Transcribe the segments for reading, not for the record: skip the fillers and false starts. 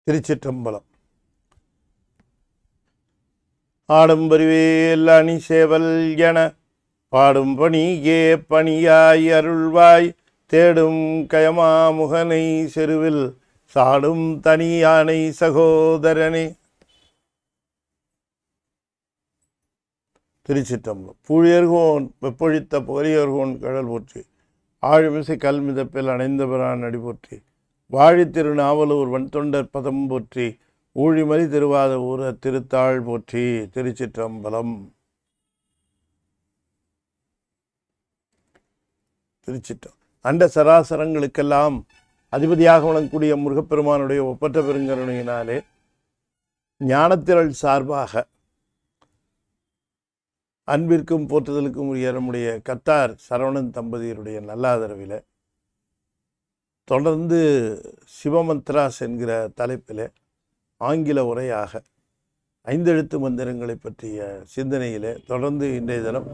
திருச்சிற்றம்பலம். ஆடும் பரிவேல் அணி சேவல் என பாடும் பணியே பணியாய் அருள்வாய் தேடும் கயமா முகனை செருவில் சாடும் தனி யானை சகோதரனே. திருச்சிற்றம்பலம். பூழியர்கோன் வெப்பொழித்த புகழியர்கோன் கடல் போற்றி, ஆழிமிசை கல்மிதப்பில் அணைந்த பிரான் அடி போற்றி, வாழி திருநாவலூர் வன்தொண்டர் பதம் போற்றி, ஊழிமலி திருவாத ஊர திருத்தாள் போற்றி. திருச்சிற்றம்பலம். திருச்சிற்றம். அண்ட சராசரங்களுக்கெல்லாம் அதிபதியாக வழங்கக்கூடிய முருகப்பெருமானுடைய ஒப்பற்ற பெருங்கருணையினாலே ஞானத்திரள் சார்பாக அன்பிற்கும் போற்றுதலுக்கும் உரிய நம்முடைய கத்தார் சரவணன் தம்பதியருடைய நல்லாதரவில் தொடர்ந்து சிவமந்த்ராஸ் என்கிற தலைப்பில் ஆங்கில உரையாக 5 எழுத்து மந்திரங்களை பற்றிய சிந்தனையில் தொடர்ந்து இன்றைய தினம்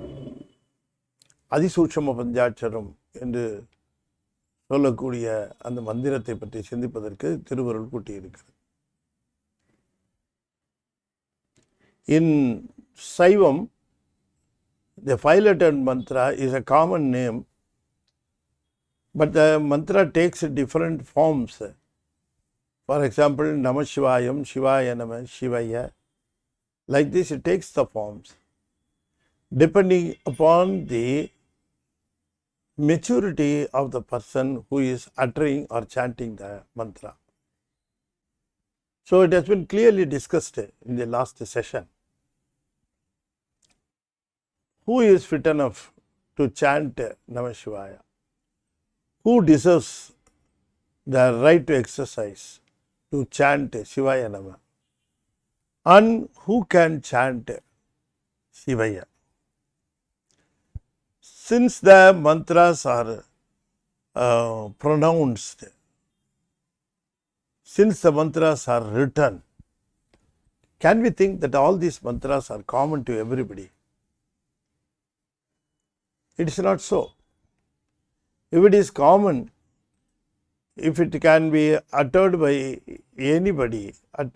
அதிசூட்சம பஞ்சாட்சரம் என்று சொல்லக்கூடிய அந்த மந்திரத்தை பற்றி சிந்திப்பதற்கு திருவருள் கூட்டியிருக்கிறது. இன் சைவம், the 5-lettered mantra is a common name, but the mantra takes different forms. For example, Namasivayam, Shivaya Nama, Shivaya. Like this, it takes the forms depending upon the maturity of the person who is uttering or chanting the mantra. So it has been clearly discussed in the last session. Who is fit enough to chant Namasivaya? Who deserves the right to exercise to chant Shivaya Nama? And who can chant Shivaya? Since the mantras are pronounced, since the mantras are written, can we think that all these mantras are common to everybody? It is not so. If it is common, if it can be uttered by anybody at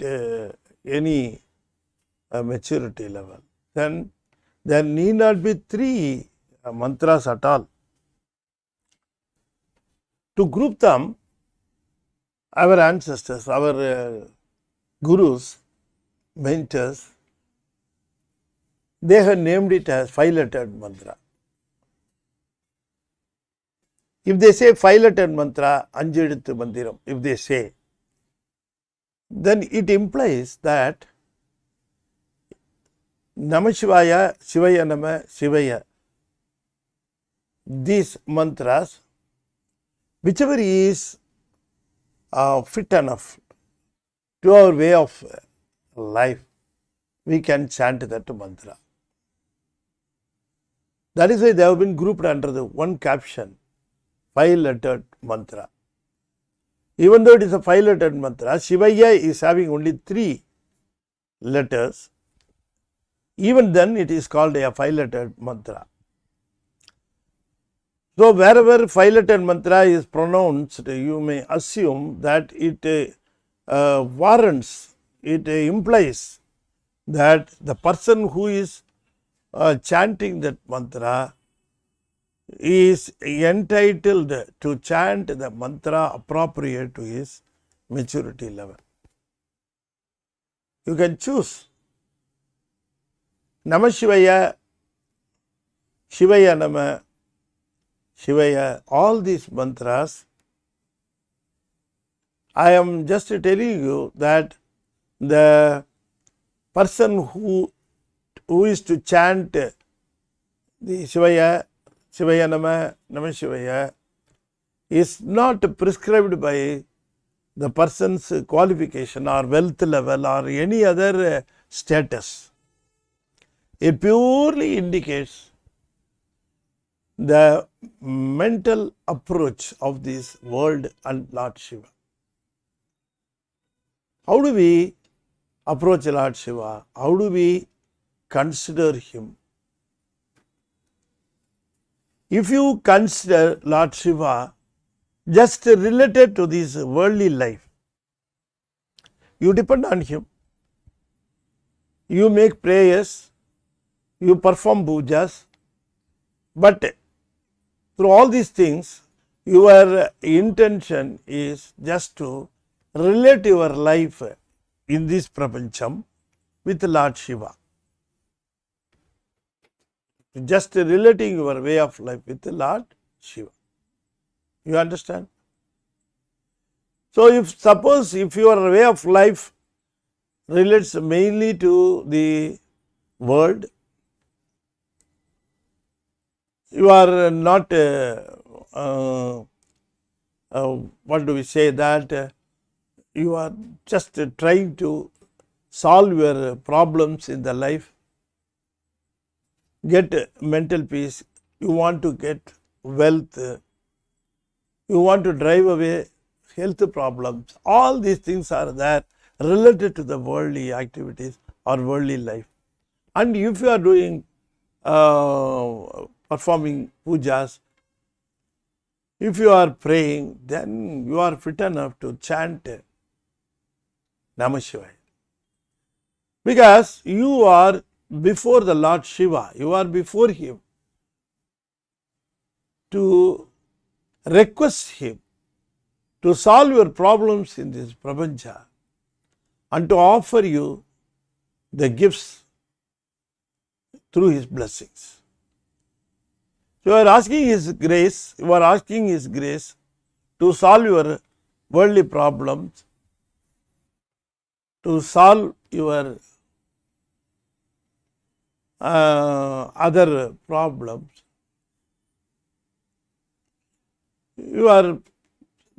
any maturity level, then there need not be 3 mantras at all. To group them, our ancestors, our gurus, mentors, they have named it as 5-lettered mantra. If they say 5-lettered mantra, 5 எழுத்து மந்திரம், if they say, then it implies that Namasivaya, Shivaya Nama, Shivaya, these mantras, whichever is fit enough to our way of life, we can chant that mantra. That is why they have been grouped under the one caption, 5-lettered mantra. Even though it is a 5-lettered mantra, Shivaya is having only 3 letters. Even then it is called a 5-lettered mantra. So wherever 5-lettered mantra is pronounced, you may assume that it warrants, it implies that the person who is chanting that mantra is entitled to chant the mantra appropriate to his maturity level. You can choose Namasivaya, Shivaya Nama, Shivaya, all these mantras. I am just telling you that the person who is to chant the Shivaya, Shivaya Nama, Namasivaya is not prescribed by the person's qualification or wealth level or any other status. It purely indicates the mental approach of this world and Lord Shiva. How do we approach Lord Shiva? How do we consider him? If you consider Lord Shiva just related to this worldly life, you depend on him. You make prayers, you perform pujas, but through all these things, your intention is just to relate your life in this prapancham with Lord Shiva. Just relating your way of life with Lord Shiva. You understand? So, if suppose if your way of life relates mainly to the world, you are not, what do we say, that you are just trying to solve your problems in the life, get mental peace, you want to get wealth, you want to drive away health problems. All these things are there related to the worldly activities or worldly life. And if you are doing performing pujas, if you are praying, then you are fit enough to chant Namasivayam. Because you are before the Lord Shiva, you are before him to request him to solve your problems in this prapancha and to offer you the gifts through his blessings. You are asking his grace, to solve your worldly problems, to solve your other problems. You are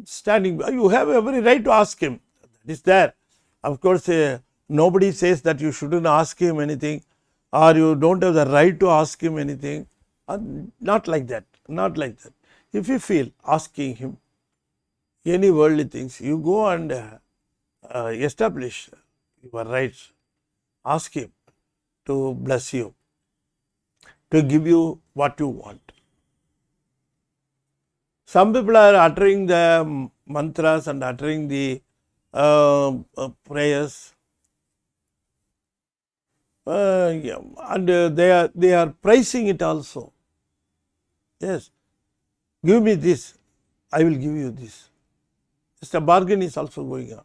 standing, you have every right to ask him. That is there. Of course, nobody says that you shouldn't ask him anything or you don't have the right to ask him anything. Not like that. Not like that. If you feel asking him any worldly things, you go and establish your rights. Ask him to bless you, to give you what you want. Some people are uttering the mantras and uttering the prayers, and they are praising it also. Yes, give me this, I will give you this. Just a bargain is also going on.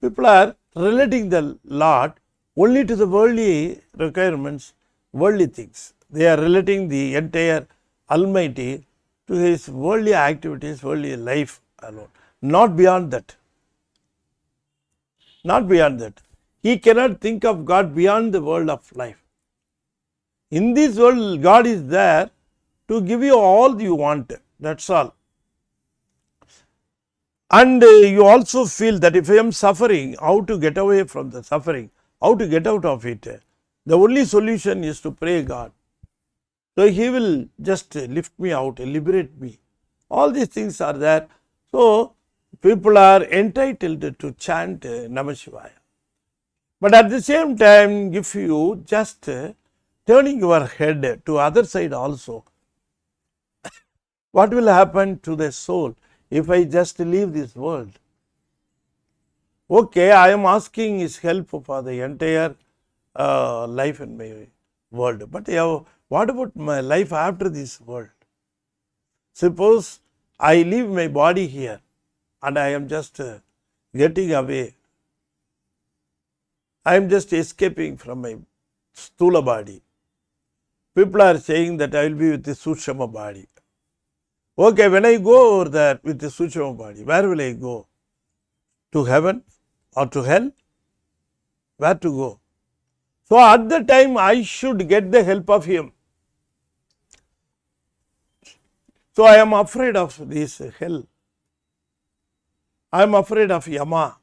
People are relating the Lord only to the worldly requirements, worldly things. They are relating the entire Almighty to his worldly activities, worldly life alone. Not beyond that. Not beyond that. He cannot think of God beyond the world of life. In this world, God is there to give you all you want. That's all. And you also feel that if I am suffering, how to get away from the suffering, how to get out of it. The only solution is to pray God. So he will just lift me out, liberate me. All these things are there. So people are entitled to chant Namasivaya. But at the same time, if you just turning your head to other side also, what will happen to the soul if I just leave this world? Okay, I am asking his help for the entire life in my world. But what about my life after this world? Suppose I leave my body here and I am just getting away. I am just escaping from my sthula body. People are saying that I will be with the Sukshma body. Okay, when I go over there with the Sukshma body, where will I go? To heaven or to hell? Where to go? So at the time I should get the help of him. So I am afraid of this hell. I am afraid of Yama.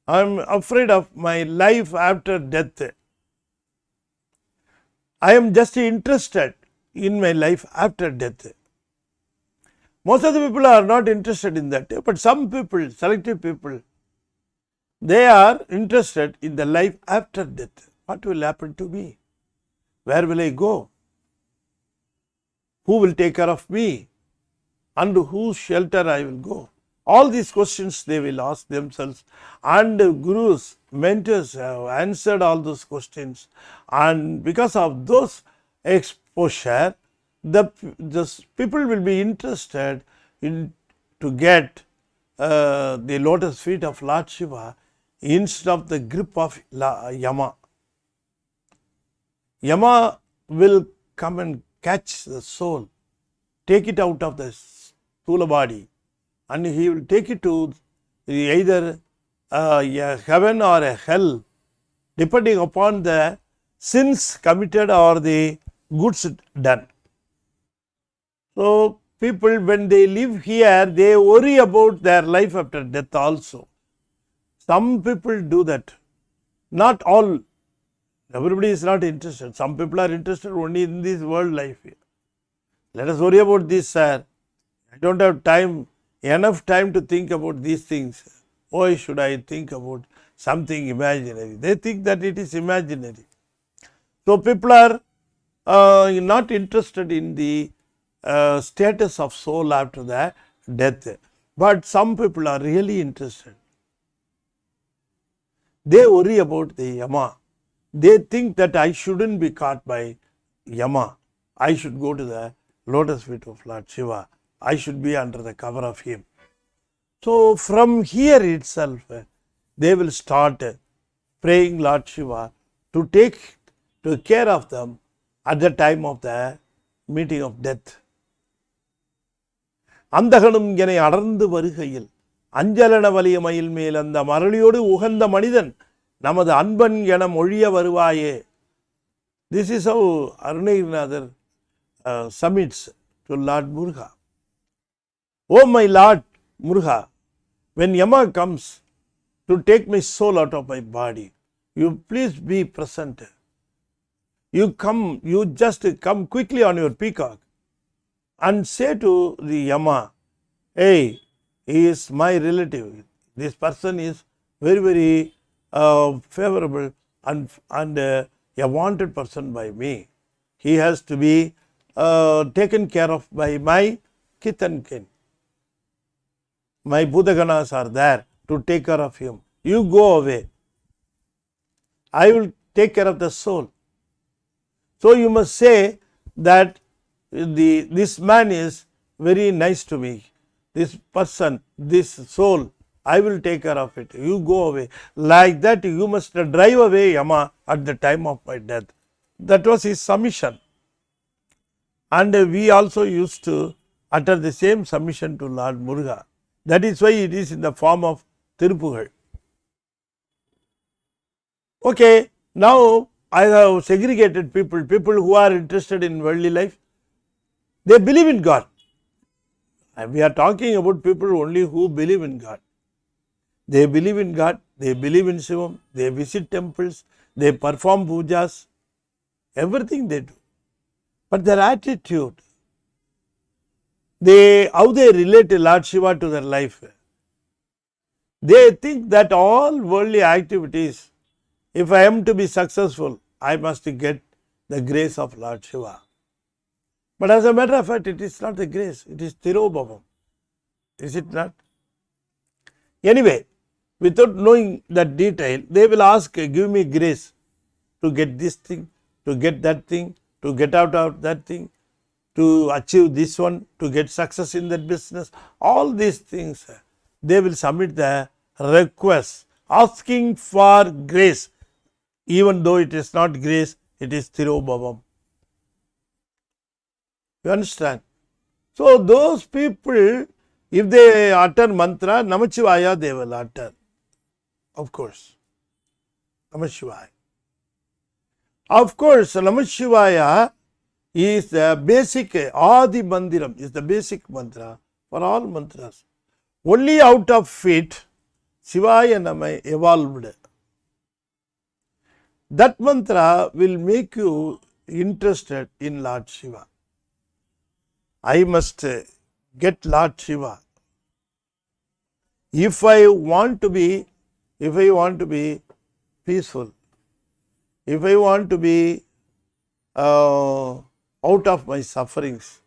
I am afraid of my life after death. I am just interested in my life after death. Most of the people are not interested in that, but some people, selective people, they are interested in the life after death. What will happen to me? Where will I go? Who will take care of me? Under whose shelter I will go? All these questions they will ask themselves, and gurus, mentors have answered all those questions, and because of those exposure, the people will be interested in to get the lotus feet of Lord Shiva instead of the grip of Yama. Yama will come and catch the soul, take it out of the sthula body, and he will take it to either a heaven or a hell, depending upon the sins committed or the goods done. So, people when they live here, they worry about their life after death also. Some people do that, not all. Everybody is not interested. Some people are interested only in this world life. Let us worry about this, sir. I don't have time, enough time to think about these things. Why should I think about something imaginary? They think that it is imaginary. So, people are not interested in the status of soul after the death. But some people are really interested. They worry about the Yama. They think that I shouldn't be caught by Yama. I should go to the lotus feet of Lord Shiva. I should be under the cover of him. So, from here itself, they will start praying Lord Shiva to take care of them at the time of the meeting of death. அந்தகனும் என அடர்ந்து வருகையில் அஞ்சலன வலிய மயில் மேல் அந்த மரளியோடு உகந்த மனிதன் நமது அன்பன் என மொழிய வருவாயே. This is how Arunagirinathar submits to Lord Muruga. Oh my Lord Muruga, when Yama comes to take my soul out of my body, you please be present. You just come quickly on your peacock and say to the Yama, hey, he is my relative. This person is very, very favorable and a wanted person by me. He has to be taken care of by my kith and kin. My Bhutaganas are there to take care of him. You go away. I will take care of the soul. So you must say that this man is very nice to me. This person, this soul, I will take care of it. You go away. Like that, you must drive away Yama at the time of my death. That was his submission. And we also used to utter the same submission to Lord Muruga. That is why it is in the form of Tirupugal. Okay, now I have segregated people who are interested in worldly life. They believe in God. And we are talking about people only who believe in God. They believe in God, they believe in Shivam, they visit temples, they perform pujas, everything they do. But their attitude, how they relate to Lord Shiva to their life, they think that all worldly activities, if I am to be successful, I must get the grace of Lord Shiva. But as a matter of fact, it is not the grace, it is Tirobhavam. Is it not? Anyway, without knowing that detail, they will ask, give me grace to get this thing, to get that thing, to get out of that thing, to achieve this one, to get success in that business. All these things, they will submit the request, asking for grace. Even though it is not grace, it is Tirobhavam. You understand? So, those people, if they utter mantra, Namasivaya they will utter. Of course, Namasivaya. Of course, Namasivaya is the basic, Adi Mandiram is the basic mantra for all mantras. Only out of it, Shivaya Nama evolved. That mantra will make you interested in Lord Shiva. I must get Lord Shiva. If I want to be peaceful, if I want to be out of my sufferings,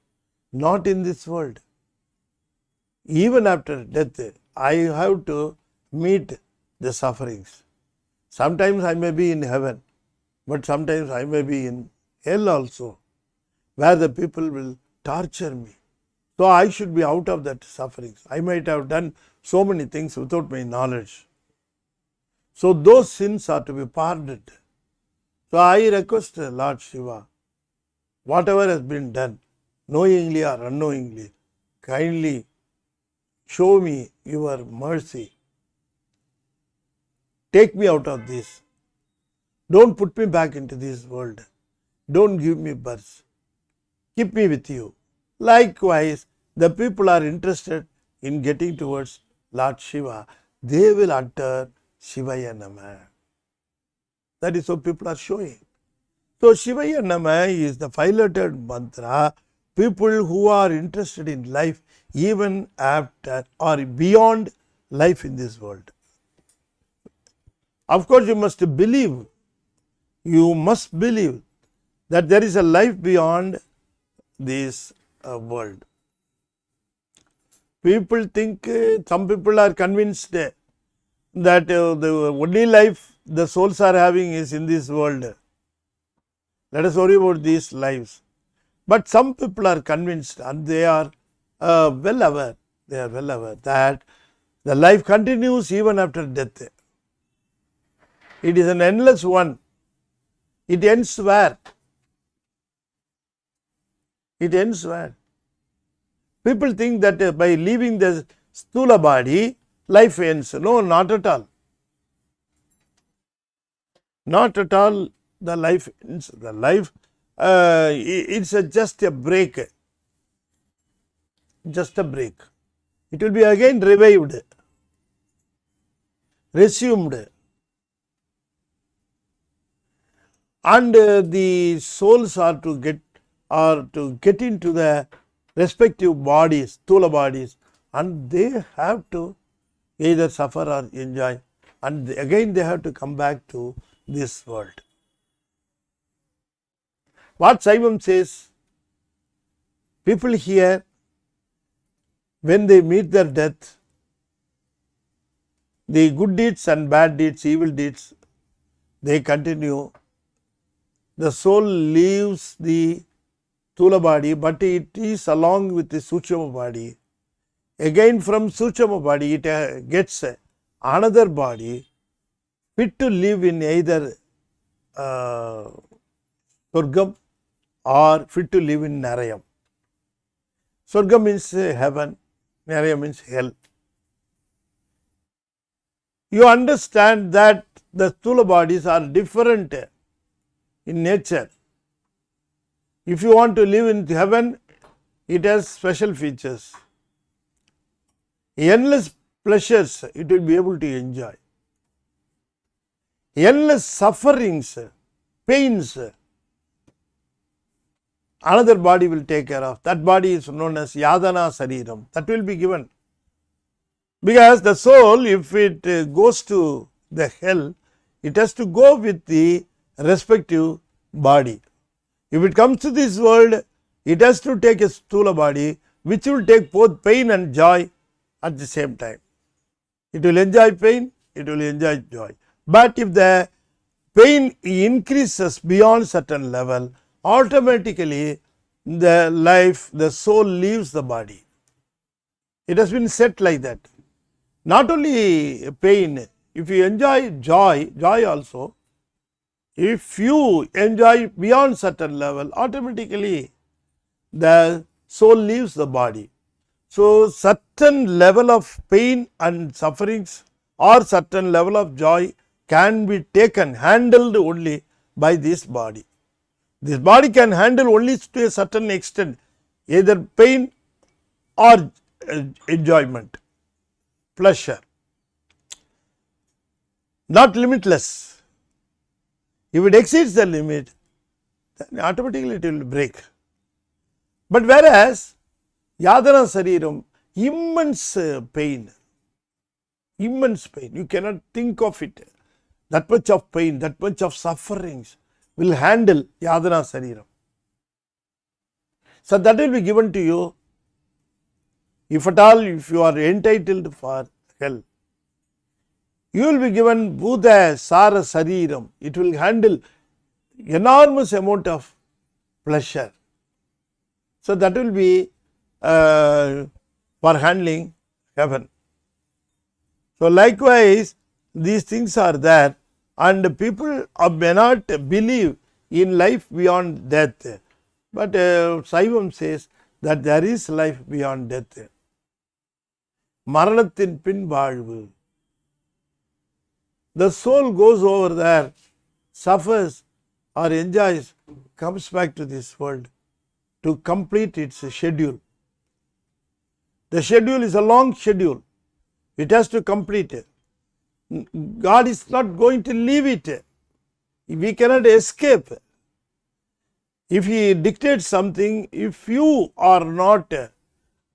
not in this world, even after death, I have to meet the sufferings. Sometimes I may be in heaven, but sometimes I may be in hell also, where the people will torture me. So I should be out of that sufferings. I might have done so many things without my knowledge. So those sins are to be pardoned. So I request Lord Shiva, whatever has been done, knowingly or unknowingly, kindly show me your mercy. Take me out of this. Don't put me back into this world. Don't give me birth. Keep me with you. Likewise, the people are interested in getting towards Lord Shiva. They will utter Shivaya Nama. That is what people are showing. So Shivaya Nama is the 5-lettered mantra. People who are interested in life even after or beyond life in this world. Of course, you must believe that there is a life beyond this world. People think, some people are convinced that the only life the souls are having is in this world. Let us worry about these lives. But some people are convinced, and they are well aware that the life continues even after death. It is an endless one. It ends where? It ends where? People think that by leaving the sthula body, life ends. No, not at all. Not at all the life ends. The life, it's just a break. Just a break. It will be again revived, resumed. And the souls are to get into the respective bodies, sthula bodies, and they have to either suffer or enjoy, and again they have to come back to this world. What Sivam says, people here, when they meet their death, the good deeds and bad deeds, evil deeds, they continue. The soul leaves the Sthula body, but it is along with the Sukshma body. Again from Sukshma body, it gets another body fit to live in either Surgam or fit to live in Narayam. Surgam means heaven, Narayam means hell. You understand that the Sthula bodies are different in nature. If you want to live in heaven, it has special features. Endless pleasures it will be able to enjoy. Endless sufferings, pains, another body will take care of. That body is known as Yadana Sariram. That will be given. Because the soul, if it goes to the hell, it has to go with the respective body. If it comes to this world, it has to take a Sthula body, which will take both pain and joy at the same time. It will enjoy pain, it will enjoy joy. But if the pain increases beyond certain level, automatically the soul leaves the body. It has been set like that. Not only pain, if you enjoy joy also, if you enjoy beyond certain level, automatically the soul leaves the body. So certain level of pain and sufferings or certain level of joy can be taken, handled only by this body. This body can handle only to a certain extent, either pain or enjoyment, pleasure, not limitless. If it exceeds the limit, then automatically it will break. But whereas Yadana Sariram, immense pain, you cannot think of it. That much of pain, that much of sufferings will handle Yadana Sariram. So that will be given to you if at all, if you are entitled for hell, you will be given Buddha Sara Sariram. It will handle enormous amount of pleasure. So that will be for handling heaven. So likewise, these things are there, and people may not believe in life beyond death. But Saivam says that there is life beyond death. Maranathin pin vaalvu. The soul goes over there, suffers or enjoys, comes back to this world to complete its schedule. The schedule is a long schedule. It has to complete it. God is not going to leave it. We cannot escape. If He dictates something, if you are not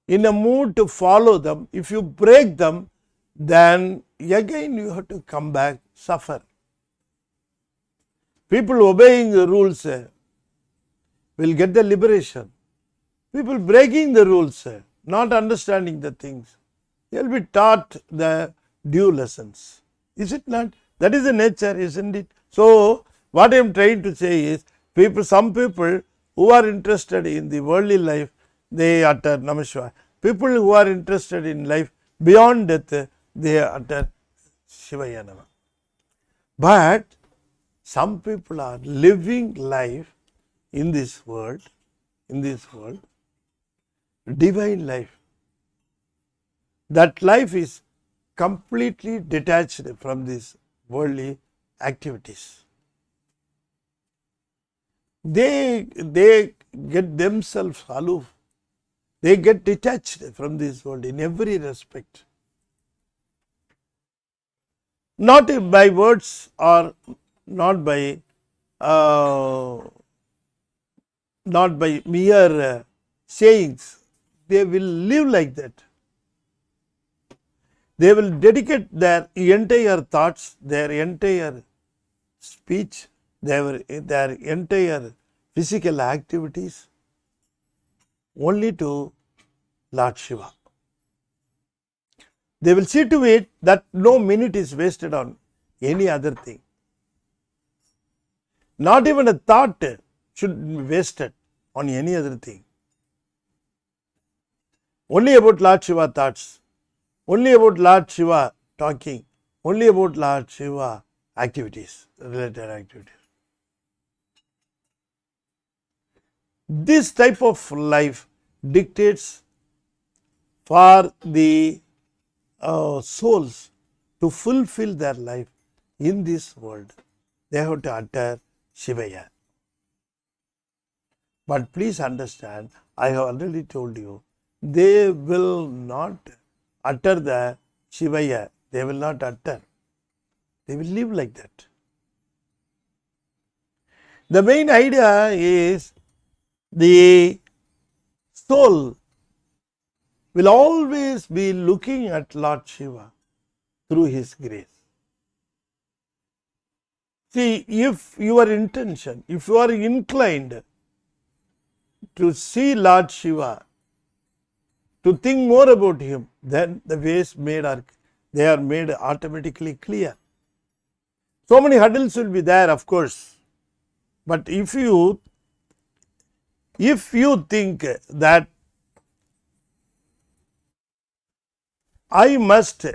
in a mood to follow them, if you break them, then again you have to come back, suffer. People obeying the rules will get the liberation. People breaking the rules, not understanding the things, they will be taught the due lessons. Is it not? That is the nature, isn't it? So, what I am trying to say is, some people who are interested in the worldly life, they utter Namasivayam. People who are interested in life beyond death, they utter Shivaya Nama. But some people are living life in this world, divine life. That life is completely detached from these worldly activities. They get themselves aloof. They get detached from this world in every respect. Not by words or not by mere sayings. They will live like that. They will dedicate their entire thoughts, their entire speech, their entire physical activities only to Lord Shiva. They will see to it that no minute is wasted on any other thing. Not even a thought should be wasted on any other thing. Only about Lord Shiva thoughts, only about Lord Shiva talking, only about Lord Shiva activities, related activities. This type of life dictates for the souls to fulfill their life in this world. They have to utter Shivaya. But please understand, I have already told you, they will not utter the Shivaya. They will not utter. They will live like that. The main idea is the soul will always be looking at Lord Shiva through His grace. See, if your intention, if you are inclined to see Lord Shiva, to think more about Him, then the ways they are made automatically clear. So many hurdles will be there, of course. But if you think that I must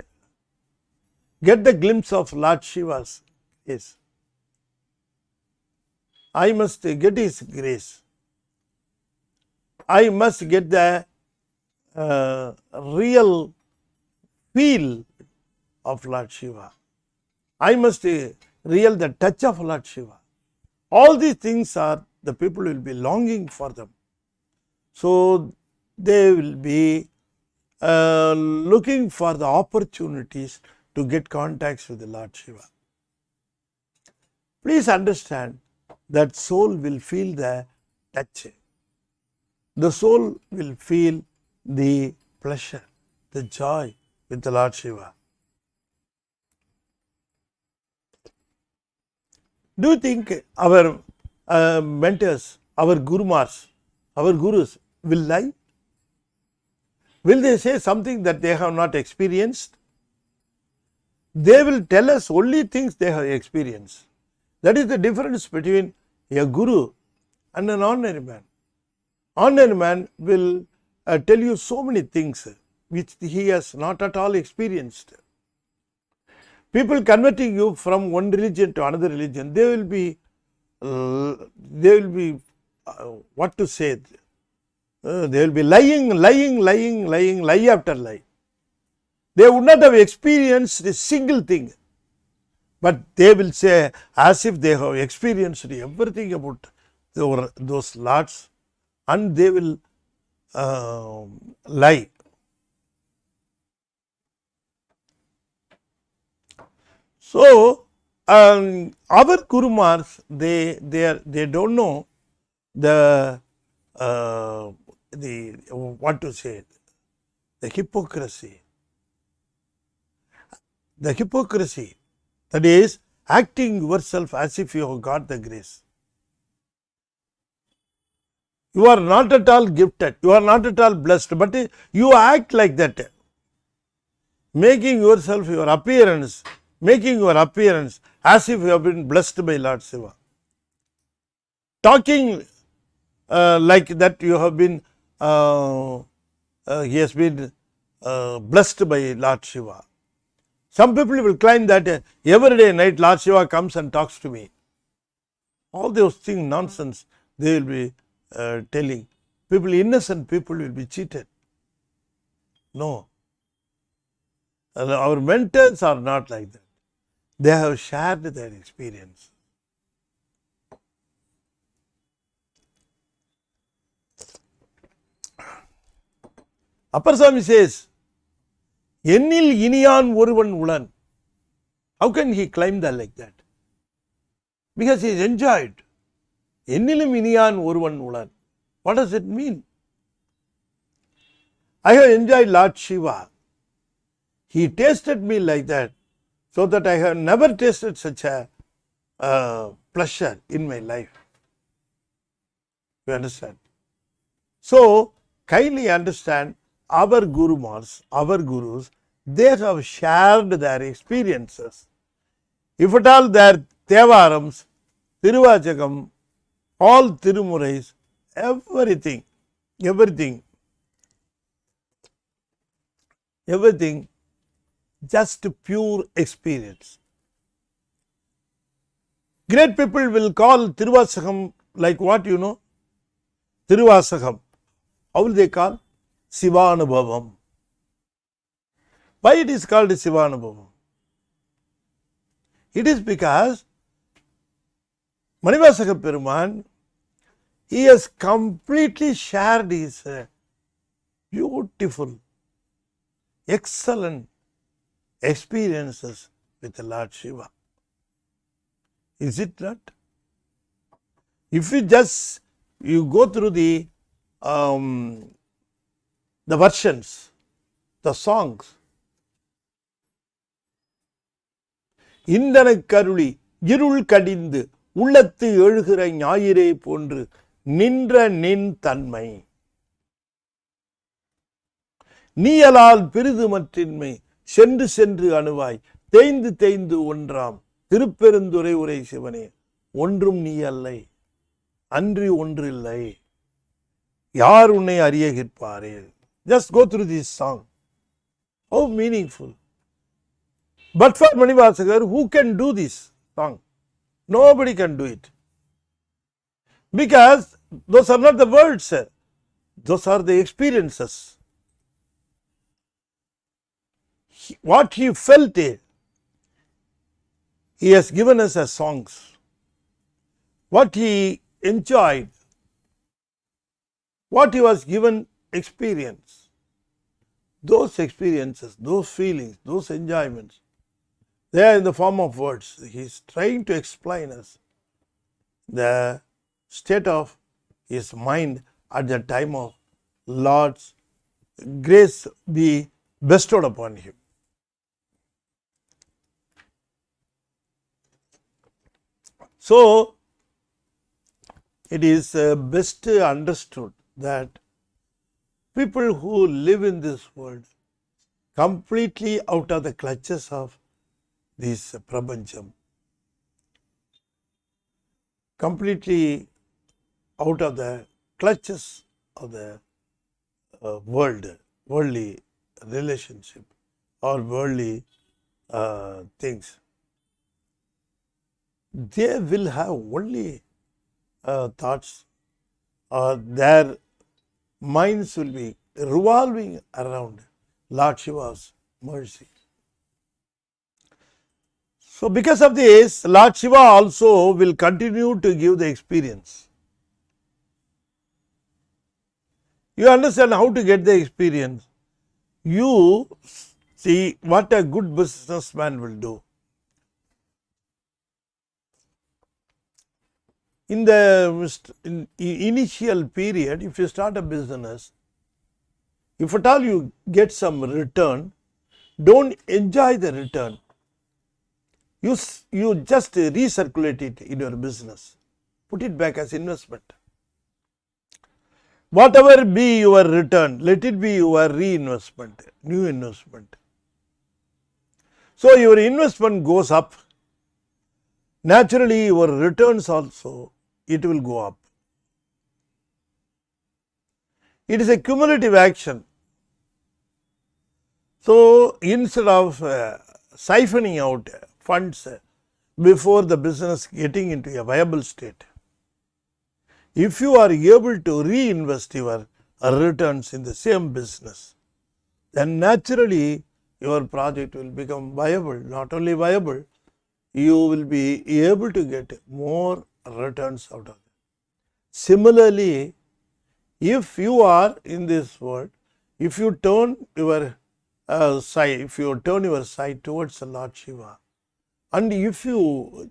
get the glimpse of Lord Shiva's face, I must get His grace, I must get the real feel of Lord Shiva, I must real the touch of Lord Shiva. All these things are, the people will be longing for them. So they will be looking for the opportunities to get contacts with the Lord Shiva. Please understand that soul will feel the touch. The soul will feel the pleasure, the joy with the Lord Shiva. Do you think our mentors, our gurus will lie? Will they say something that they have not experienced? They will tell us only things they have experienced. That is the difference between a guru and an ordinary man. Ordinary man will tell you so many things which he has not at all experienced. People converting you from one religion to another religion, they will be what to say? They will be lying, lie after lie. They would not have experienced a single thing, but they will say as if they have experienced everything about those lords, and they will lie. So, our Gurumars, they don't know the what to say, the hypocrisy. The hypocrisy, that is acting yourself as if you have got the grace. You are not at all gifted, you are not at all blessed, but you act like that, making yourself, your appearance, making your appearance as if you have been blessed by Lord Shiva. Talking like that you have been, he has been blessed by Lord Shiva. Some people will claim that every day night Lord Shiva comes and talks to me. All those things, nonsense, they will be telling. People, innocent people will be cheated. No. Our mentors are not like that. They have shared their experience. Upper Swami says, Ennil iniyan oruvan ulan. How can he claim that like that? Because he is enjoyed. Ennilum iniyan oruvan ulan. What does it mean? I have enjoyed Lord Shiva. He tasted me like that, so that I have never tasted such a pleasure in my life. You understand? So, kindly understand, our gurus, they have shared their experiences. If at all their Tevarams, Tiruvachakam, all Tirumurais, everything, just pure experience. Great people will call Tiruvachakam like what you know? Tiruvachakam. How will they call? Sivanubhavam. Why it is called Sivanubhavam? It is because Manivasaka Peruman, he has completely shared his beautiful, excellent experiences with the Lord Shiva. Is it not? If you go through the versions, the songs, இந்தனக் கருளி இருள் கடிந்து உள்ளத்து எழுகிற ஞாயிறே போன்று நின்ற நின் தன்மை நீயலால் பெரிதுமற்றின்மை சென்று சென்று அணுவாய் தேய்ந்து தேய்ந்து ஒன்றாம் திருப்பெருந்துறை உரை சிவனே ஒன்றும் நீ அல்லை அன்றி ஒன்றில்லை யார் உன்னை அறிய கேட்பாரே. Just go through this song. How meaningful. But for Manivasakar, who can do this song? Nobody can do it. Because those are not the words, those are the experiences. What he felt, he has given us as songs. What he enjoyed, what he was given experience, those experiences, those feelings, those enjoyments, they are in the form of words. He is trying to explain us the state of his mind at the time of Lord's grace be bestowed upon him. So, it is best understood that people who live in this world completely out of the clutches of this prapancham, completely out of the clutches of the worldly relationship or worldly things. They will have only thoughts, or their minds will be revolving around Lord Shiva's mercy. So because of this, Lord Shiva also will continue to give the experience. You understand how to get the experience. You see what a good businessman will do. In the initial period, if you start a business, if at all you get some return, don't enjoy the return. You just recirculate it in your business. Put it back as investment. Whatever be your return, let it be your reinvestment, new investment. So your investment goes up. Naturally, your returns also, it will go up. It is a cumulative action. So instead of siphoning out funds before the business getting into a viable state, if you are able to reinvest your returns in the same business, then naturally your project will become viable. Not only viable, you will be able to get more returns out of it. Similarly, if you are in this world, if you turn your side towards the Lord Shiva, and if you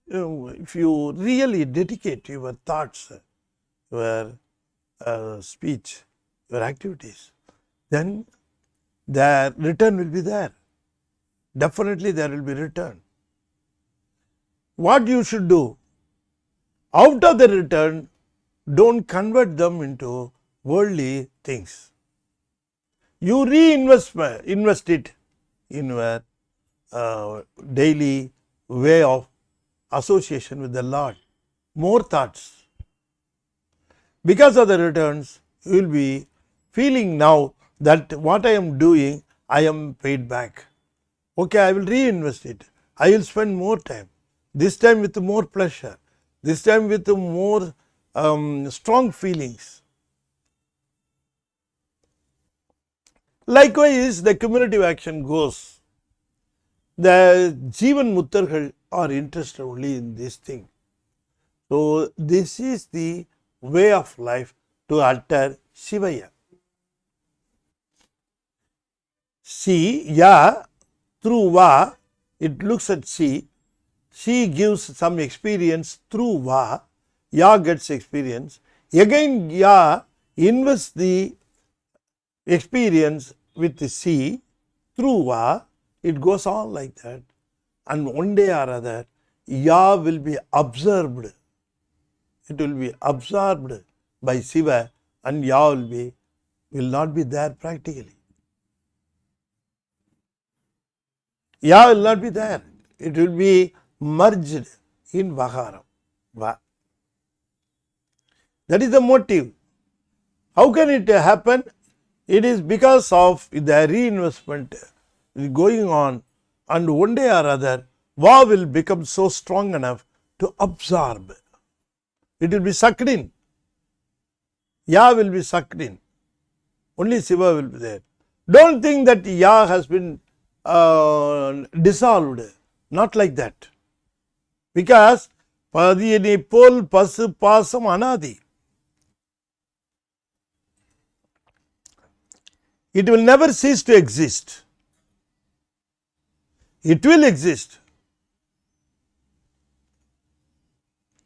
really dedicate your thoughts, your speech, your activities, then the return will be there. Definitely there will be return. What you should do? Out of the return, don't convert them into worldly things. You invest it in your daily way of association with the Lord. More thoughts. Because of the returns, you will be feeling now that what I am doing, I am paid back. Okay, I will reinvest it. I will spend more time. This time with more pleasure. This time with more strong feelings. Likewise, the cumulative action goes. The Jivan Muttargal are interested only in this thing. So, this is the way of life to utter Shivaya. See, Ya, through Va, it looks at she gives some experience through Va, Ya gets experience. Again, Ya invests the experience with the C through Va, it goes on like that, and one day or other, Ya will be absorbed. It will be absorbed by Siva, and Ya will not be there practically. Ya will not be there. It will be merged in Vaharam. Va. That is the motive. How can it happen? It is because of the reinvestment going on, and one day or other, Va will become so strong enough to absorb. It will be sucked in. Ya will be sucked in. Only Siva will be there. Don't think that Ya has been dissolved. Not like that. Because Padiyani pol pasu pasam anadi. It will never cease to exist. It will exist.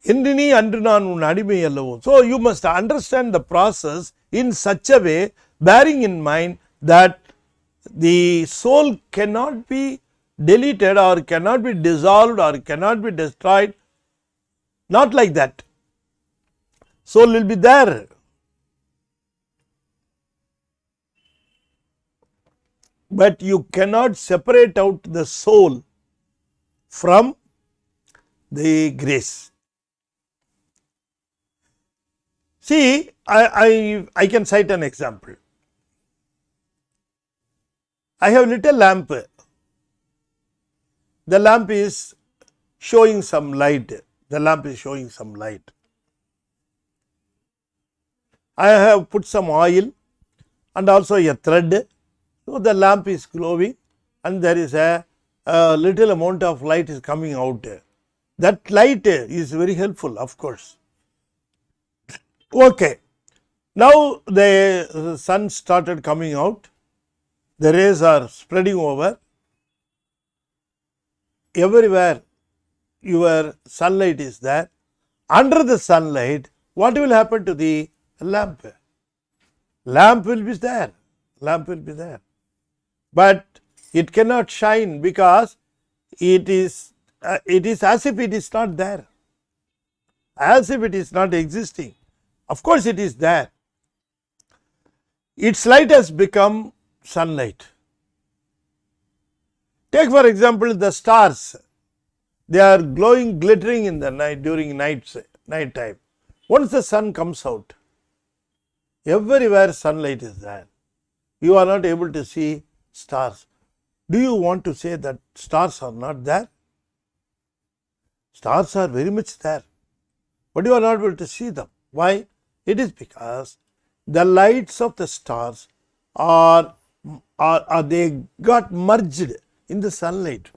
Indini andru naan un adimai allavo. So you must understand the process in such a way, bearing in mind that the soul cannot be deleted or cannot be dissolved or cannot be destroyed. Not like that. Soul will be there. but you cannot separate out the soul from the grace. See, I can cite an example. I have little lamp. The lamp is showing some light. The lamp is showing some light. I have put some oil and also a thread. So the lamp is glowing and there is a little amount of light is coming out. That light is very helpful, of course. Okay. Now the sun started coming out. The rays are spreading over. Everywhere your sunlight is there. Under the sunlight, what will happen to the lamp? Lamp will be there. Lamp will be there. But it cannot shine because it is as if it is not there. As if it is not existing. Of course it is there. Its light has become sunlight. Take for example the stars. They are glowing, glittering in the night during night time. Once the sun comes out, everywhere sunlight is there. You are not able to see stars. Do you want to say that stars are not there? Stars are very much there, but you are not able to see them. Why? It is because the lights of the stars are they got merged in the sunlight.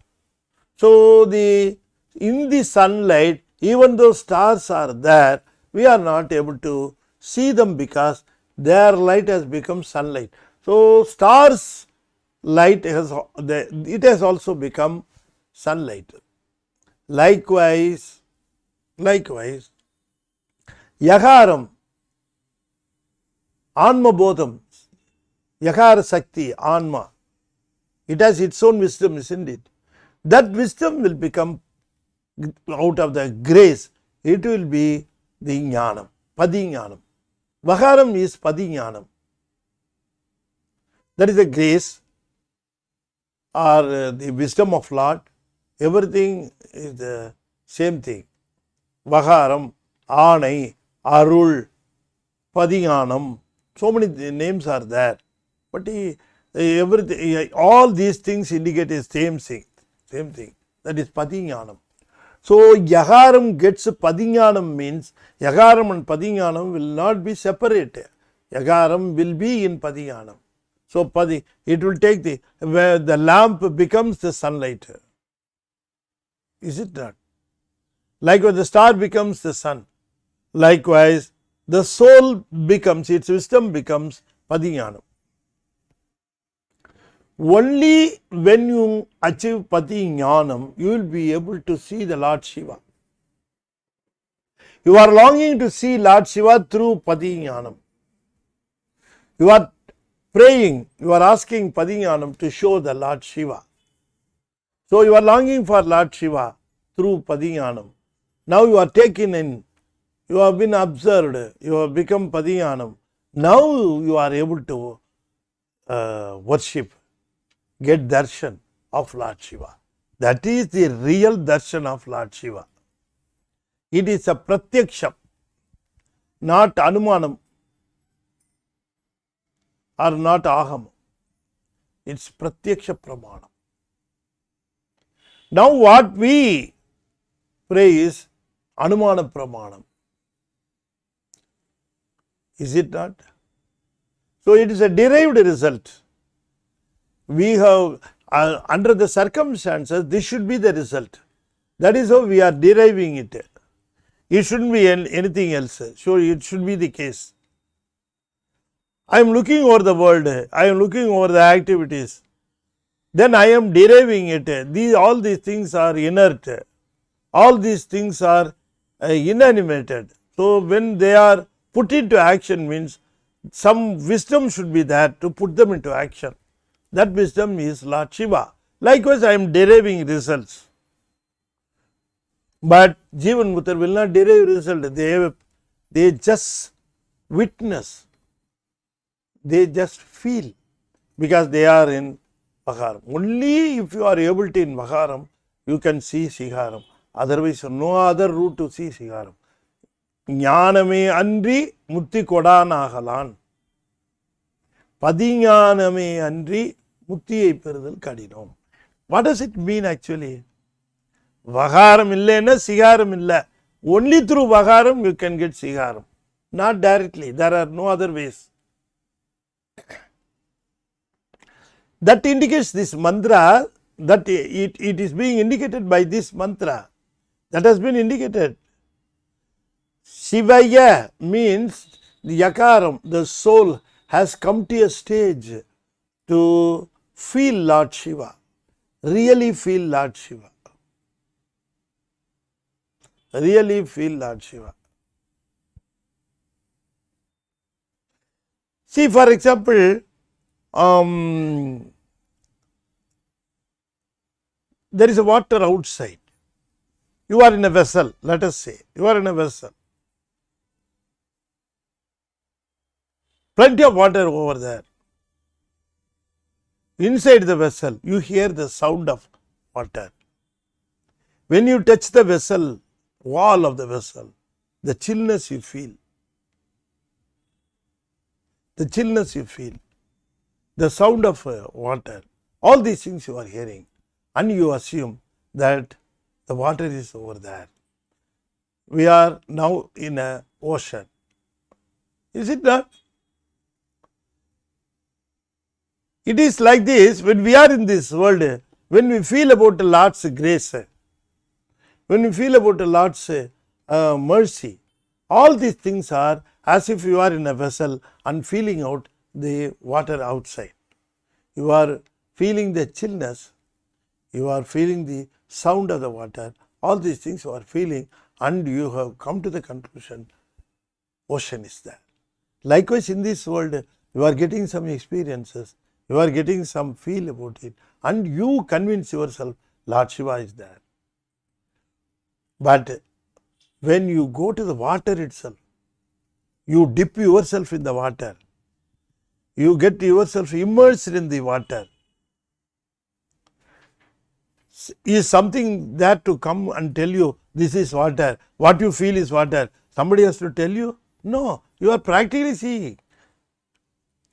So in the sunlight, even though stars are there, we are not able to see them because their light has become sunlight. So stars light has also become sunlight. Likewise, Yakaram, Anma Bodham, Yakara Sakti, Anma, it has its own wisdom, isn't it? That wisdom will become out of the grace, it will be the Jnanam, Padi Jnanam. Vakaram is Padi Jnanam. That is the grace or the wisdom of Lord. Everything is the same thing. Vakaram, Anai, Arul, Padinganam, so many names are there. But everything, all these things indicate the same thing. That is Padinganam. So Yakaram gets Padinganam means Yakaram and Padinganam will not be separate. Yakaram will be in Padinganam. So it will take where the lamp becomes the sunlight. Is it not? Likewise, the star becomes the sun. Likewise, the soul becomes, its wisdom becomes Padinyanam. Only when you achieve Padinyanam, you will be able to see the Lord Shiva. You are longing to see Lord Shiva through Padinyanam. You are praying, you are asking Padinyanam to show the Lord Shiva. So you are longing for Lord Shiva through Padinyanam. Now you are taken in, you have been observed, you have become Padinyanam. Now you are able to worship, get darshan of Lord Shiva. That is the real darshan of Lord Shiva. It is a pratyaksham, not anumanam or not aham. It's pratyaksha pramanam. Now what we pray is anumana pramanam. Is it not? So it is a derived result. We have under the circumstances, this should be the result. That is how we are deriving it. It shouldn't be anything else. So it should be the case. I am looking over the world, I am looking over the activities, then I am deriving it. All these things are inert, all these things are inanimated. So when they are put into action means some wisdom should be there to put them into action. That wisdom is Lord Shiva. Likewise, I am deriving results. But Jivan Mukta will not derive result. They just witness. They just feel because they are in Vakaram. Only if you are able to in Vakaram, you can see Sigaram. Otherwise, no other route to see Sigaram. Jnaname andri mutti kodanagalan. Padinyaname andri muttiyai perudal kadinam. What does it mean actually? Vakaram illena Sigaram illa. Only through Vakaram you can get Sigaram. Not directly. There are no other ways. That indicates this mantra, that it is being indicated by this mantra. That has been indicated. Shivaya means the yakaram, the soul has come to a stage to feel Lord Shiva, really feel Lord Shiva, really feel Lord Shiva. See, for example, there is a water outside. You are in a vessel, let us say. You are in a vessel. Plenty of water over there. Inside the vessel, you hear the sound of water. When you touch the vessel, wall of the vessel, the chillness you feel. The chillness you feel. The sound of water. All these things you are hearing. And you assume that the water is over there. We are now in an ocean. Is it not? It is like this when we are in this world, when we feel about the Lord's grace, when we feel about the Lord's mercy, all these things are as if you are in a vessel and feeling out the water outside. You are feeling the chillness, you are feeling the sound of the water, all these things you are feeling, and you have come to the conclusion, ocean is there. Likewise, in this world, you are getting some experiences, you are getting some feel about it, and you convince yourself, Lord Shiva is there. But when you go to the water itself, you dip yourself in the water, you get yourself immersed in the water. Is something there to come and tell you this is water, what you feel is water? Somebody has to tell you? No, you are practically seeing.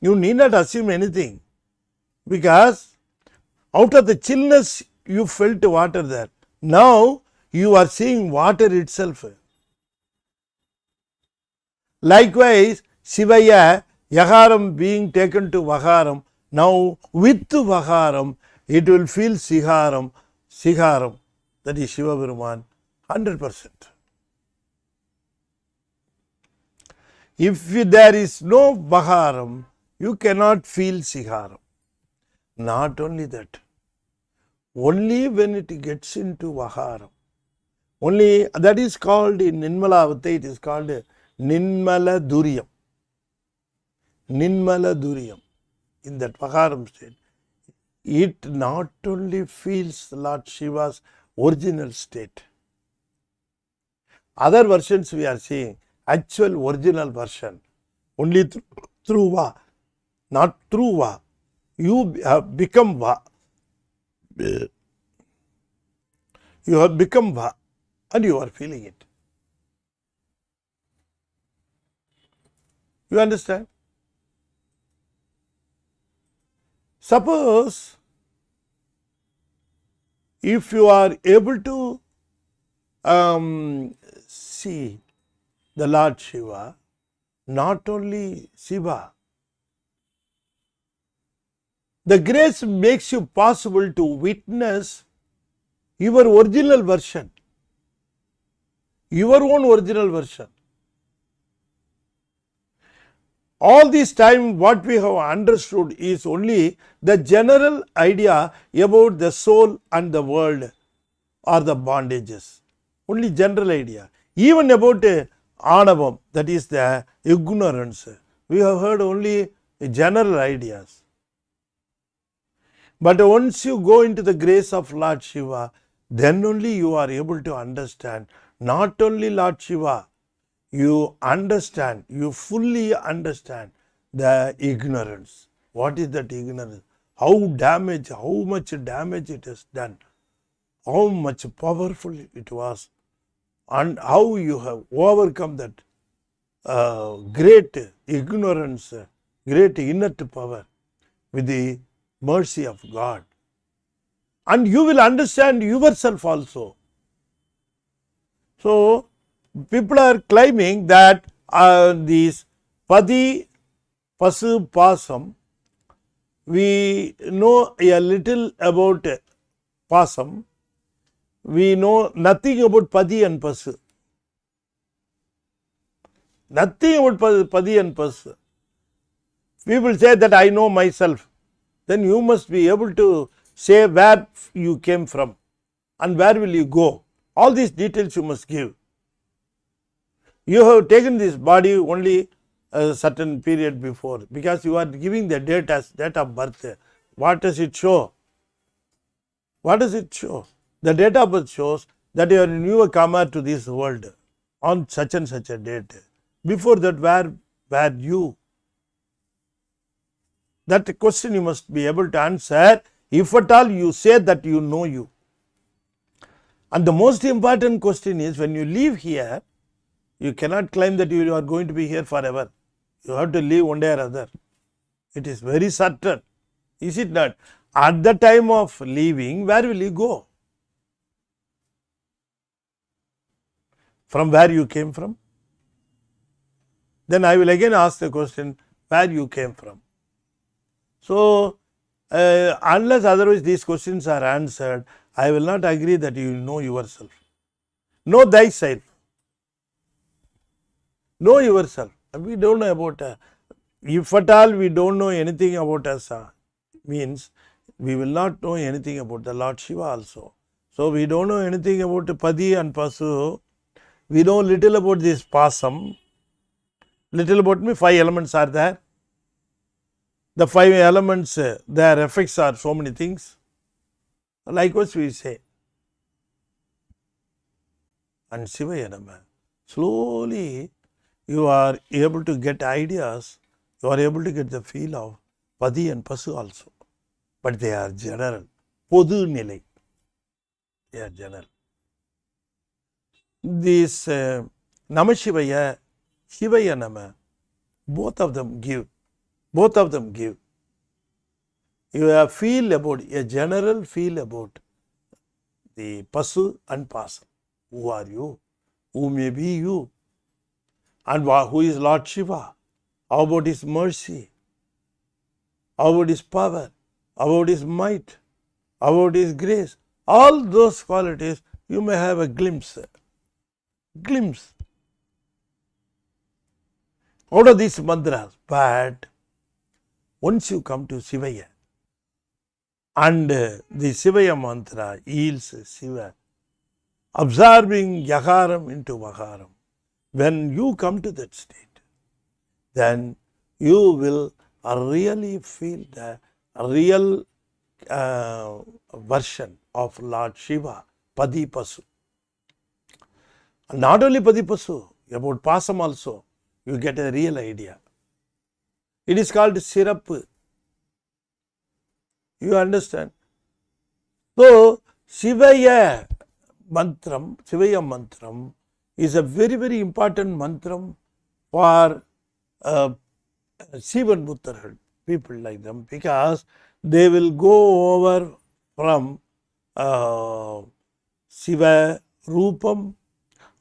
You need not assume anything, because out of the chillness you felt water there. Now you are seeing water itself. Likewise, Shivaya, Yakaram being taken to Vakaram, now with Vakaram, it will feel Sigaram, that is Shiva Brahman, 100%. If there is no Vakaram, you cannot feel Sigaram. Not only that, only when it gets into Vakaram, only that is called in Nirmala, it is called Nirmala Duriyam. Nirmala Duriyam. In that Vakaram state, it not only feels Lord Shiva's original state. Other versions we are seeing, actual original version, only through Va, not through Va. You have become Va. You have become Va and you are feeling it. You understand? Suppose if you are able to see the Lord Shiva, not only Shiva, the grace makes you possible to witness your original version, your own original version. All this time what we have understood is only the general idea about the soul and the world or the bondages. Only general idea. Even about Anavam, that is the ignorance, we have heard only general ideas. But once you go into the grace of Lord Shiva, then only you are able to understand not only Lord Shiva, you understand, you fully understand the ignorance. What is that ignorance? how much damage it has done, how much powerful it was, and how you have overcome that great ignorance, great inert power with the mercy of God. And you will understand yourself also. So, people are claiming that these Padi, Pasu, Pasam, we know a little about Pasam, we know nothing about Padi and Pasu. Nothing about Padi and Pasu. People say that I know myself. Then you must be able to say where you came from and where will you go. All these details you must give. You have taken this body only a certain period before, because you are giving the date as date of birth. What does it show? What does it show? The date of birth shows that you are a newcomer to this world on such and such a date. Before that, where were you? That question you must be able to answer, if at all you say that you know you. And the most important question is, when you leave here, you cannot claim that you are going to be here forever. You have to leave one day or other. It is very certain. Is it not? At the time of leaving, where will you go? From where you came from? Then I will again ask the question, where you came from? So, unless otherwise these questions are answered, I will not agree that you know yourself. Know thyself. Know yourself. We don't know about, if at all we don't know anything about us, means we will not know anything about the Lord Shiva also. So, we don't know anything about Padi and Pasu. We know little about this Pasam. Little about me, 5 elements are there. The 5 elements, their effects are so many things. Likewise we say. And Sivaya Nama. Slowly you are able to get ideas, you are able to get the feel of Padi and Pasu also. But they are general. Podu Nilai. They are general. This Namasivaya, Sivaya Nama, both of them give. Both of them give. You have feel about, a general feel about the Pasu and Pasam. Who are you? Who may be you? And who is Lord Shiva? How about his mercy? How about his power? How about his might? How about his grace? All those qualities you may have a glimpse. Glimpse out of these mantras. But once you come to Sivaya, and the Sivaya mantra yields Siva, absorbing Yakaram into Vakaram. When you come to that state, then you will really feel the real version of Lord Shiva, Padi Pasu. And not only Padi Pasu, about Pasam also, you get a real idea. It is called syrup. You understand? So, Sivaya Mantram is a very, very important mantram for Sivan Buttarhal, people like them, because they will go over from Siva Rupam,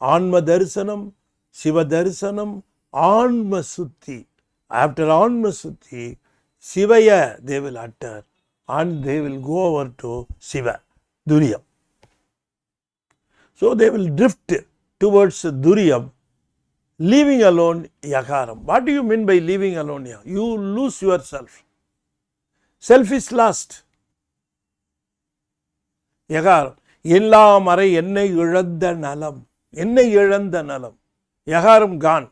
Anma Darsanam, Siva Darsanam, Anma Sutti. After Anma Sutti, Sivaya they will utter and they will go over to Siva, Duriyam. So they will drift towards Duriyam, leaving alone Yakaram. What do you mean by leaving alone? You lose yourself. Self is lost. Yakaram. Ella Mare Enne Iழந்த நலம். Enne இழந்த நலம். Yakaram gone.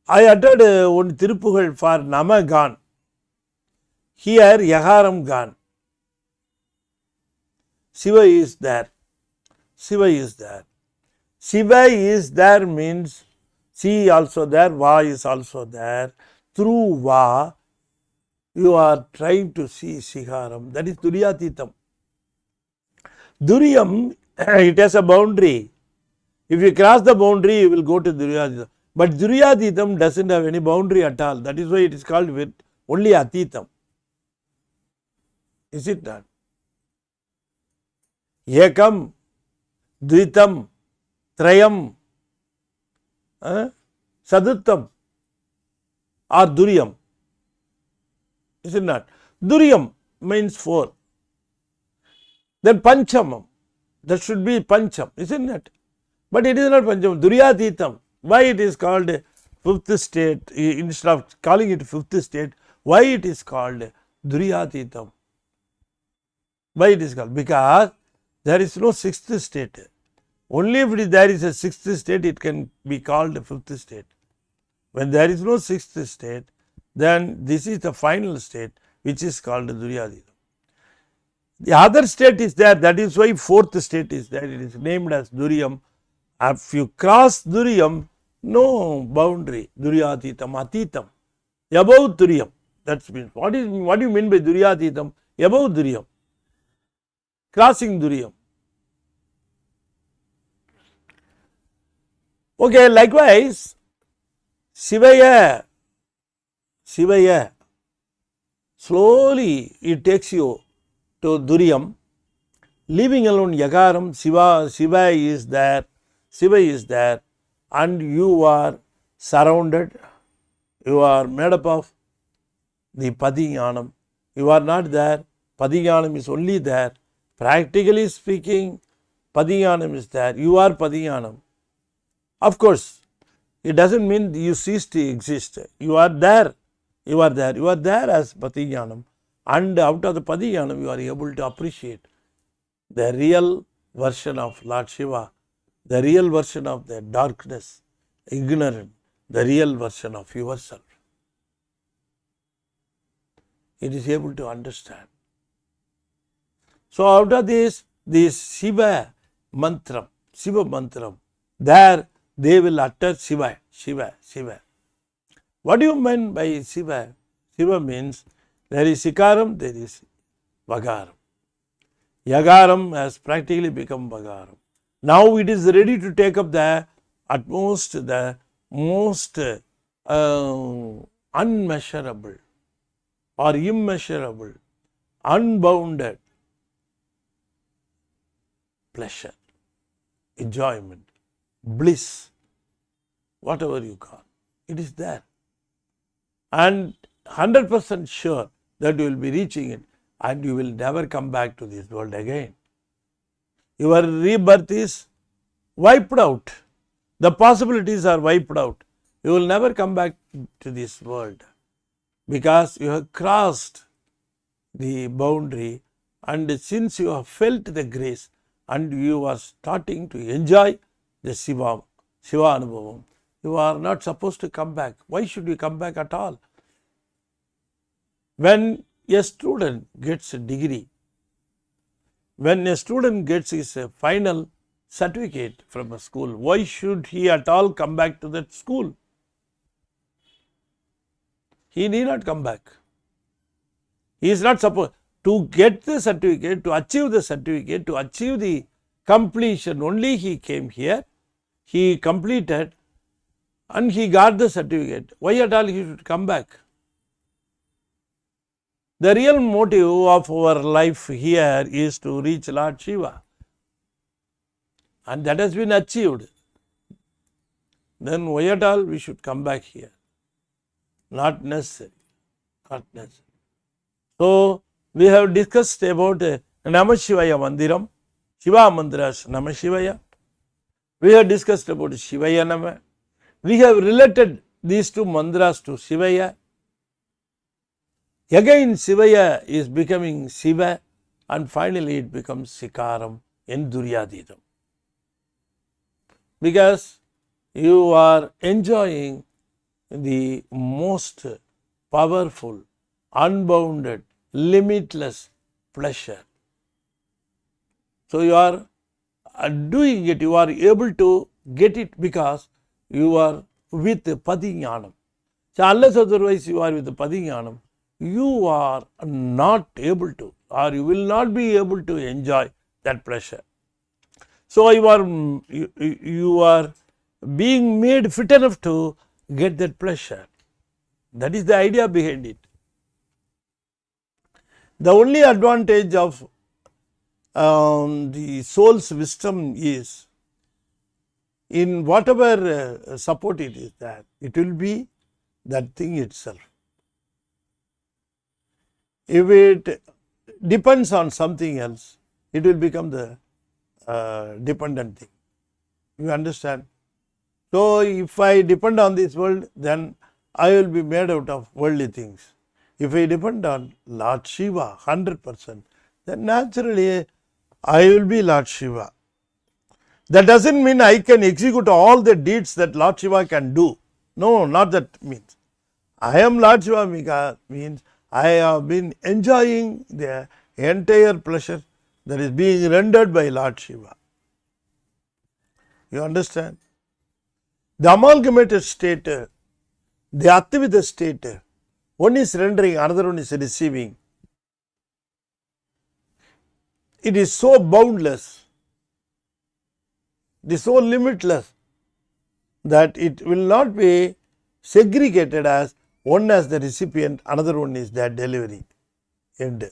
I uttered one Tirupugal for Nama gone. Here Yakaram gone. Siva is there. Siva is there. Siva is there means Si also there, Va is also there. Through Va, you are trying to see Sikaram. That is Duryatitam. Duryam, it has a boundary. If you cross the boundary, you will go to Duryatitam. But Duryatitam doesn't have any boundary at all. That is why it is called with only Atitam. Is it not? Ekam, Dvitam, Trayam, Saduttam or Duryam. Is it not? Duryam means 4. Then Panchamam. That should be Pancham, isn't it? But it is not Pancham. Duryatitam. Why it is called 5th state instead of calling it 5th state? Why it is called Duryatitam? Why it is called? Because there is no 6th state. Only if there is a 6th state, it can be called 5th state. When there is no 6th state, then this is the final state, which is called Duryatitam. The other state is there, that is why 4th state is there. It is named as Duryam. If you cross Duryam, no boundary. Duryatitam, Atitam. Above Duryam. That means, what do you mean by Duryatitam? Above Duryam. Crossing Duryam. Okay, likewise, Sivaya, slowly it takes you to Duryam, leaving alone Yagaram. Siva is there, and you are surrounded, you are made up of the Padinyanam. You are not there, Padinyanam is only there. Practically speaking, Padinyanam is there, you are Padinyanam. Of course, it doesn't mean you cease to exist. You are there. You are there as Padinyanam. And out of the Padinyanam, you are able to appreciate the real version of Lord Shiva, the real version of the darkness, ignorant, the real version of yourself. It is able to understand. So out of this Siva Mantram, there they will utter Shiva. What do you mean by Shiva? Shiva means there is Sikaram, there is Vagaram. Yagaram has practically become Vagaram. Now it is ready to take up the most unmeasurable or immeasurable, unbounded pleasure, enjoyment, bliss, whatever you call, it is there. And 100% sure that you will be reaching it and you will never come back to this world again. Your rebirth is wiped out. The possibilities are wiped out. You will never come back to this world because you have crossed the boundary, and since you have felt the grace and you are starting to enjoy the Shiva Anubhavam, you are not supposed to come back. Why should you come back at all? When a student gets a degree, when a student gets his final certificate from a school, why should he at all come back to that school? He need not come back. He is not supposed to get the certificate, to achieve the certificate, to achieve the completion. Only he came here, he completed and he got the certificate. Why at all he should come back? The real motive of our life here is to reach Lord Shiva, and that has been achieved. Then why at all we should come back here? Not necessary. Not necessary. So we have discussed about Namasivaya Mandiram, Siva Mantras Namasivaya. We have discussed about Shivaya Nama. We have related these two mantras to Shivaya. Again Shivaya is becoming Shiva, and finally it becomes Sikaram in Duryatitam. Because you are enjoying the most powerful, unbounded, limitless pleasure. So you are doing it, you are able to get it because you are with Padinyanam. So unless otherwise you are with Padinyanam, you are not able to, or you will not be able to enjoy that pleasure. So you are being made fit enough to get that pleasure. That is the idea behind it. The only advantage of the soul's wisdom is, in whatever support it is, that it will be that thing itself. If it depends on something else, it will become the dependent thing. You understand? So, if I depend on this world, then I will be made out of worldly things. If I depend on Lord Shiva 100%, then naturally I will be Lord Shiva. That doesn't mean I can execute all the deeds that Lord Shiva can do. No, not that means. I am Lord Shiva means I have been enjoying the entire pleasure that is being rendered by Lord Shiva. You understand? The amalgamated state, the Advaita state, one is rendering, another one is receiving. It is so boundless, it is so limitless, that it will not be segregated as one as the recipient, another one is the delivery end.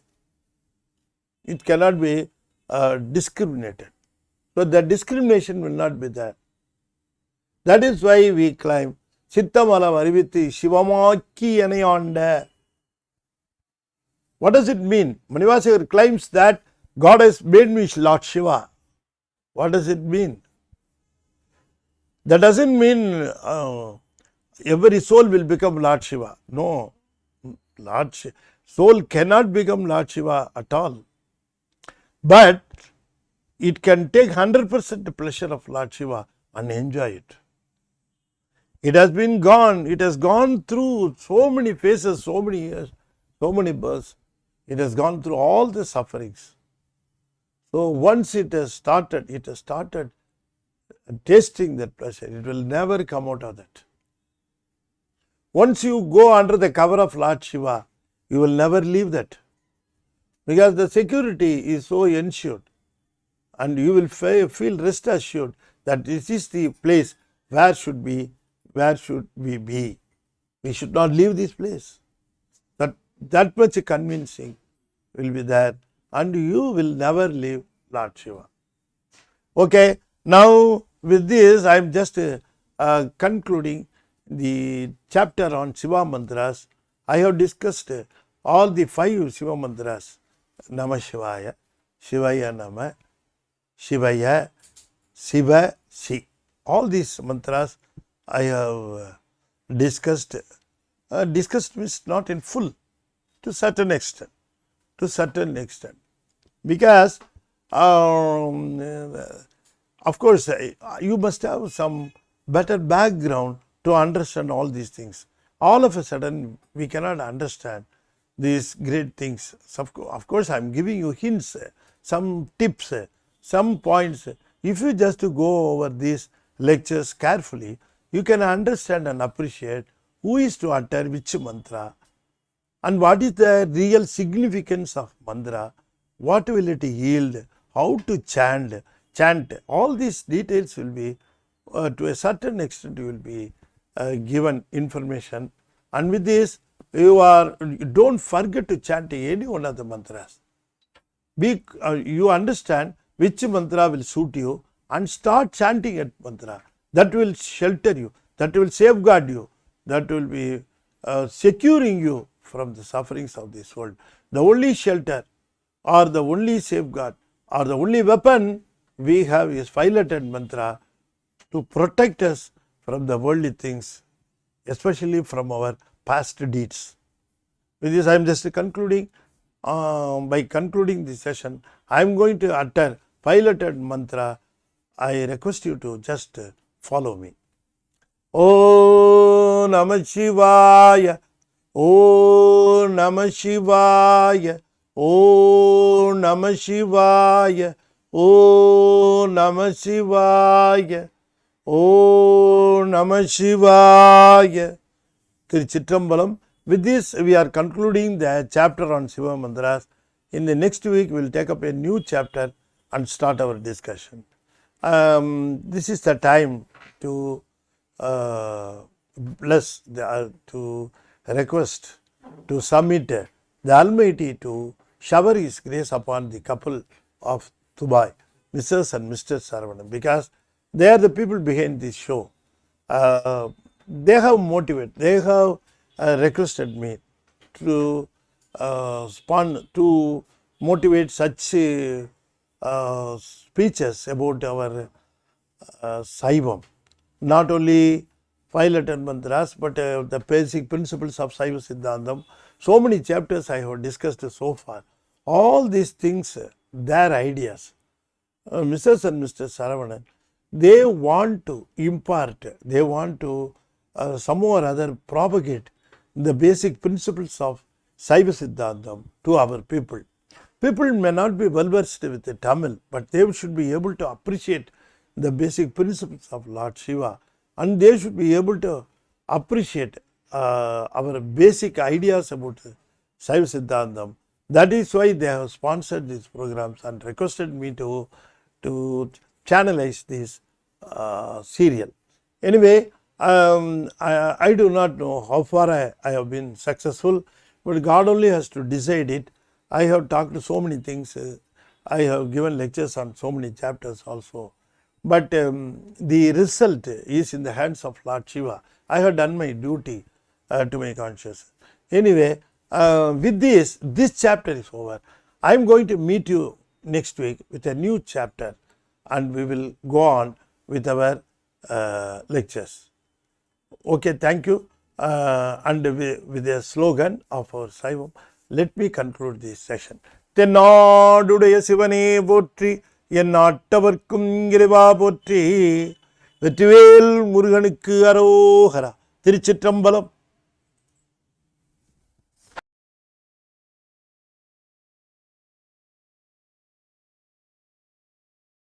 It cannot be discriminated. So, the discrimination will not be there. That is why we climb Chittamalam Arivithu Shivamaki Yanayanda. What does it mean? Manivasakar claims that God has made me Lord Shiva. What does it mean? That doesn't mean every soul will become Lord Shiva. No, soul cannot become Lord Shiva at all. But it can take 100% pleasure of Lord Shiva and enjoy it. It has gone through so many phases, so many years, so many births. It has gone through all the sufferings. So once it has started tasting that pleasure. It will never come out of that. Once you go under the cover of Lord Shiva, you will never leave that, because the security is so ensured, and you will feel rest assured that this is the place where should we be. We should not leave this place. That much convincing will be there, and you will never leave Lord Shiva. Okay, now with this I am just concluding the chapter on Siva Mantras. I have discussed all the 5 Siva Mantras: Namasivaya, Shivaya Nama, Shivaya, Siva, Si. All these mantras I have discussed. Discussed means not in full, to certain extent, because of course you must have some better background to understand all these things. All of a sudden we cannot understand these great things. Of course I am giving you hints, some tips, some points. If you just go over these lectures carefully, you can understand and appreciate who is to utter which mantra, and what is the real significance of mantra, what will it yield, how to chant. All these details will be, to a certain extent, you will be given information, and with this don't forget to chant any one of the mantras. You understand which mantra will suit you and start chanting that mantra. That will shelter you, that will safeguard you, that will be securing you from the sufferings of this world. The only shelter or the only safeguard or the only weapon we have is 5-lettered mantra to protect us from the worldly things, especially from our past deeds. With this I am just concluding. By concluding this session, I am going to utter 5-lettered mantra. I request you to just follow me. Om Namasivaya, Om Namasivaya, Om Namasivaya, Om Namasivaya, Om Namasivaya. Tiruchitrambalam. With this, we are concluding the chapter on Siva Mantras. In the next week, we will take up a new chapter and start our discussion. This is the time to bless, to request, to submit the Almighty to shower His grace upon the couple of Dubai, Mrs. and Mr. Saravanan, because they are the people behind this show. They have motivated, they have requested me to to motivate such speeches about our Saivam, not only 5-letter mantras, but the basic principles of Saiva Siddhantam. So many chapters I have discussed so far. All these things, their ideas, Mrs. and Mr. Saravanan, they want to impart, they want to somehow or other propagate the basic principles of Saiva Siddhantam to our people. People may not be well versed with the Tamil, but they should be able to appreciate the basic principles of Lord Shiva, and they should be able to appreciate our basic ideas about Saiva Siddhantam. That is why they have sponsored these programs and requested me to channelize this serial. Anyway, I do not know how far I have been successful, but God only has to decide it. I have talked so many things. I have given lectures on so many chapters also. But the result is in the hands of Lord Shiva. I have done my duty to my conscience. Anyway, with this chapter is over. I am going to meet you next week with a new chapter, and we will go on with our lectures. Okay, thank you. And with a slogan of our Saivam, let me conclude this session. தென்னாடுடைய சிவனே போற்றி, என் நாட்டவர்க்கும் இறைவா போற்றி, வெற்றிவேல் முருகனுக்கு அரோகரா. திருச்சிற்றம்பலம்.